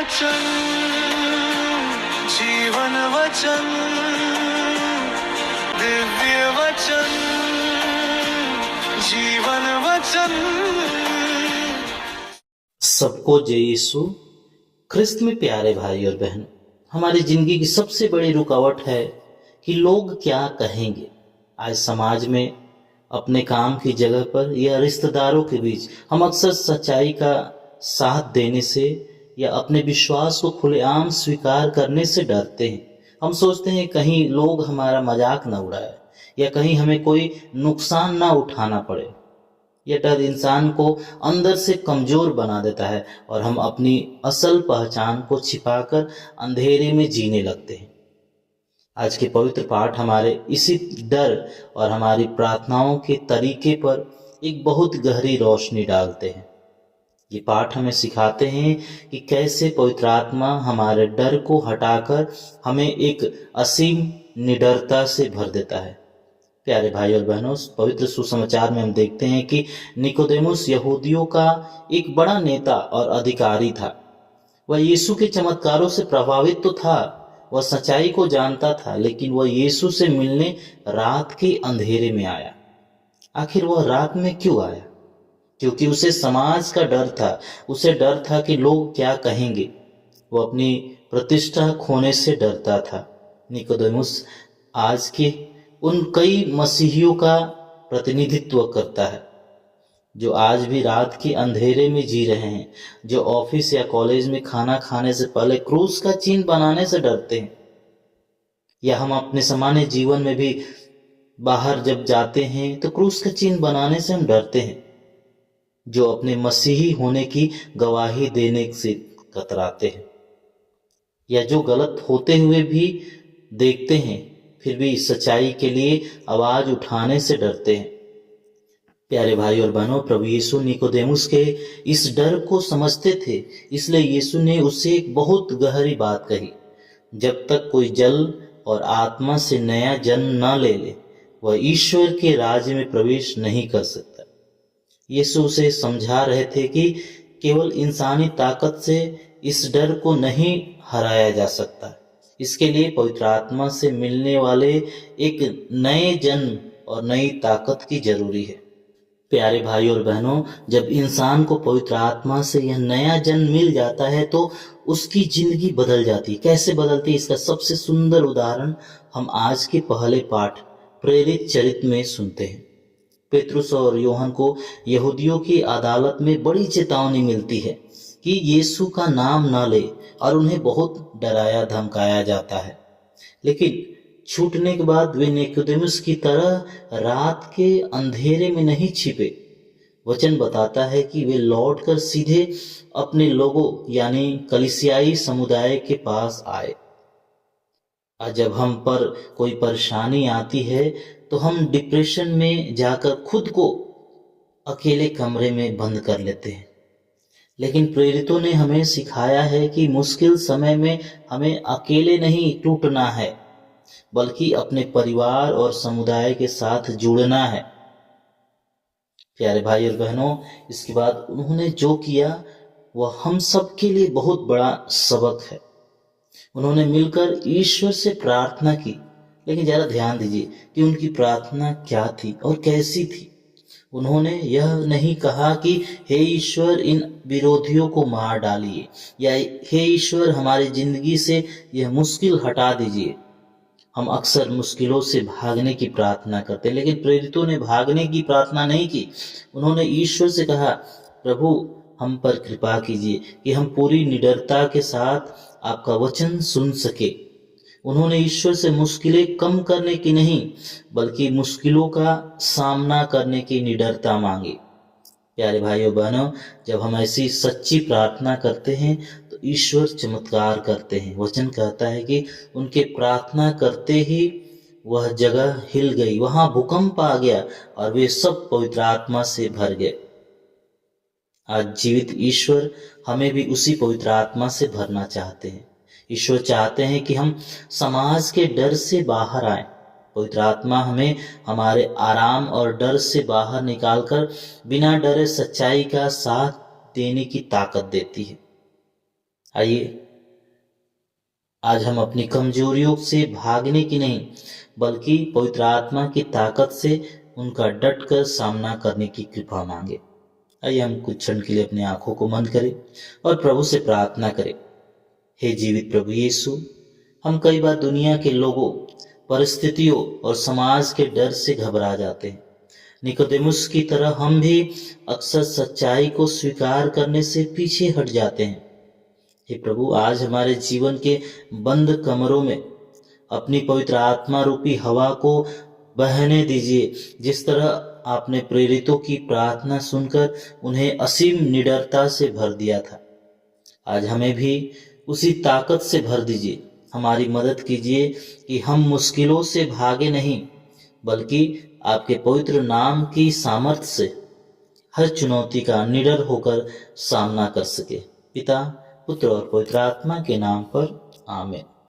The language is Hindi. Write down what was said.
वचन, जीवन वचन, दिव्य वचन, जीवन वचन। सबको जय यीशु। ख्रिस्त में प्यारे भाई और बहन, हमारी जिंदगी की सबसे बड़ी रुकावट है कि लोग क्या कहेंगे। आज समाज में, अपने काम की जगह पर या रिश्तेदारों के बीच हम अक्सर सच्चाई का साथ देने से या अपने विश्वास को खुलेआम स्वीकार करने से डरते हैं। हम सोचते हैं कहीं लोग हमारा मजाक न उड़ाए या कहीं हमें कोई नुकसान ना उठाना पड़े। यह डर इंसान को अंदर से कमजोर बना देता है और हम अपनी असल पहचान को छिपाकर अंधेरे में जीने लगते हैं। आज के पवित्र पाठ हमारे इसी डर और हमारी प्रार्थनाओं के तरीके पर एक बहुत गहरी रोशनी डालते हैं। ये पाठ हमें सिखाते हैं कि कैसे पवित्र आत्मा हमारे डर को हटाकर हमें एक असीम निडरता से भर देता है। प्यारे भाई और बहनों, पवित्र सुसमाचार में हम देखते हैं कि निकोदेमुस यहूदियों का एक बड़ा नेता और अधिकारी था। वह यीशु के चमत्कारों से प्रभावित तो था, वह सच्चाई को जानता था, लेकिन वह यीशु से मिलने रात के अंधेरे में आया। आखिर वह रात में क्यों आया? क्योंकि उसे समाज का डर था। उसे डर था कि लोग क्या कहेंगे। वह अपनी प्रतिष्ठा खोने से डरता था। निकोदेमुस आज के उन कई मसीहियों का प्रतिनिधित्व करता है जो आज भी रात के अंधेरे में जी रहे हैं, जो ऑफिस या कॉलेज में खाना खाने से पहले क्रूस का चिन्ह बनाने से डरते हैं, या हम अपने सामान्य जीवन में भी बाहर जब जाते हैं तो क्रूस का चिन्ह बनाने से हम डरते हैं, जो अपने मसीही होने की गवाही देने से कतराते हैं, या जो गलत होते हुए भी देखते हैं फिर भी सच्चाई के लिए आवाज उठाने से डरते हैं। प्यारे भाई और बहनों, प्रभु यीशु निकोदेमुस के इस डर को समझते थे, इसलिए यीशु ने उससे एक बहुत गहरी बात कही। जब तक कोई जल और आत्मा से नया जन्म न ले ले, वह ईश्वर के राज्य में प्रवेश नहीं कर सकता। यीशु उसे समझा रहे थे कि केवल इंसानी ताकत से इस डर को नहीं हराया जा सकता। इसके लिए पवित्र आत्मा से मिलने वाले एक नए जन्म और नई ताकत की जरूरी है। प्यारे भाई और बहनों, जब इंसान को पवित्र आत्मा से यह नया जन्म मिल जाता है तो उसकी जिंदगी बदल जाती है। कैसे बदलती है, इसका सबसे सुंदर उदाहरण हम आज के पहले पाठ प्रेरित चरित्र में सुनते हैं। पेतरुस और यूहन्ना को यहूदियों की अदालत में बड़ी चेतावनी मिलती है कि यीशु का नाम न ले और उन्हें बहुत डराया धमकाया जाता है। लेकिन छूटने के बाद वे निकोदेमुस की तरह रात के अंधेरे में नहीं छिपे। वचन बताता है कि वे लौटकर सीधे अपने लोगों यानी कलीसियाई समुदाय के पास आए। और जब हम पर कोई परेशानी आती है तो हम डिप्रेशन में जाकर खुद को अकेले कमरे में बंद कर लेते हैं। लेकिन प्रेरितों ने हमें सिखाया है कि मुश्किल समय में हमें अकेले नहीं टूटना है, बल्कि अपने परिवार और समुदाय के साथ जुड़ना है। प्यारे भाई और बहनों, इसके बाद उन्होंने जो किया वह हम सब के लिए बहुत बड़ा सबक है। उन्होंने मिलकर ईश्वर से प्रार्थना की। लेकिन जरा ध्यान दीजिए कि उनकी प्रार्थना क्या थी और कैसी थी। उन्होंने यह नहीं कहा कि हे ईश्वर इन विरोधियों को मार डालिए, या हे ईश्वर हमारी जिंदगी से यह मुश्किल हटा दीजिए। हम अक्सर मुश्किलों से भागने की प्रार्थना करते हैं, लेकिन प्रेरितों ने भागने की प्रार्थना नहीं की। उन्होंने ईश्वर से कहा, प्रभु हम पर कृपा कीजिए कि हम पूरी निडरता के साथ आपका वचन सुन सके। उन्होंने ईश्वर से मुश्किलें कम करने की नहीं, बल्कि मुश्किलों का सामना करने की निडरता मांगी। प्यारे भाइयों बहनों, जब हम ऐसी सच्ची प्रार्थना करते हैं तो ईश्वर चमत्कार करते हैं। वचन कहता है कि उनके प्रार्थना करते ही वह जगह हिल गई, वहां भूकंप आ गया और वे सब पवित्र आत्मा से भर गए। आज जीवित ईश्वर हमें भी उसी पवित्र आत्मा से भरना चाहते हैं। ईश्वर चाहते हैं कि हम समाज के डर से बाहर आएं। पवित्र आत्मा हमें हमारे आराम और डर से बाहर निकालकर बिना डरे सच्चाई का साथ देने की ताकत देती है। आइए आज हम अपनी कमजोरियों से भागने की नहीं बल्कि पवित्र आत्मा की ताकत से उनका डटकर सामना करने की कृपा मांगे। आइए हम कुछ क्षण के लिए अपनी आंखों को बंद करें और प्रभु से प्रार्थना करें। हे जीवित प्रभु यीशु, हम कई बार दुनिया के लोगों, परिस्थितियों और समाज के डर से घबरा जाते हैं। निकोदेमुस की तरह हम भी अक्सर सच्चाई को स्वीकार करने से पीछे हट जाते हैं। हे प्रभु, आज हमारे जीवन के बंद कमरों में अपनी पवित्र आत्मा रूपी हवा को बहने दीजिए, जिस तरह आपने प्रेरितों की प्रार्थना सुनकर उन्हें असीम निडरता से भर दिया था। आज हमें भी उसी ताकत से भर दीजिए। हमारी मदद कीजिए कि हम मुश्किलों से भागे नहीं बल्कि आपके पवित्र नाम की सामर्थ्य से हर चुनौती का निडर होकर सामना कर सके। पिता, पुत्र और पवित्र आत्मा के नाम पर आमीन।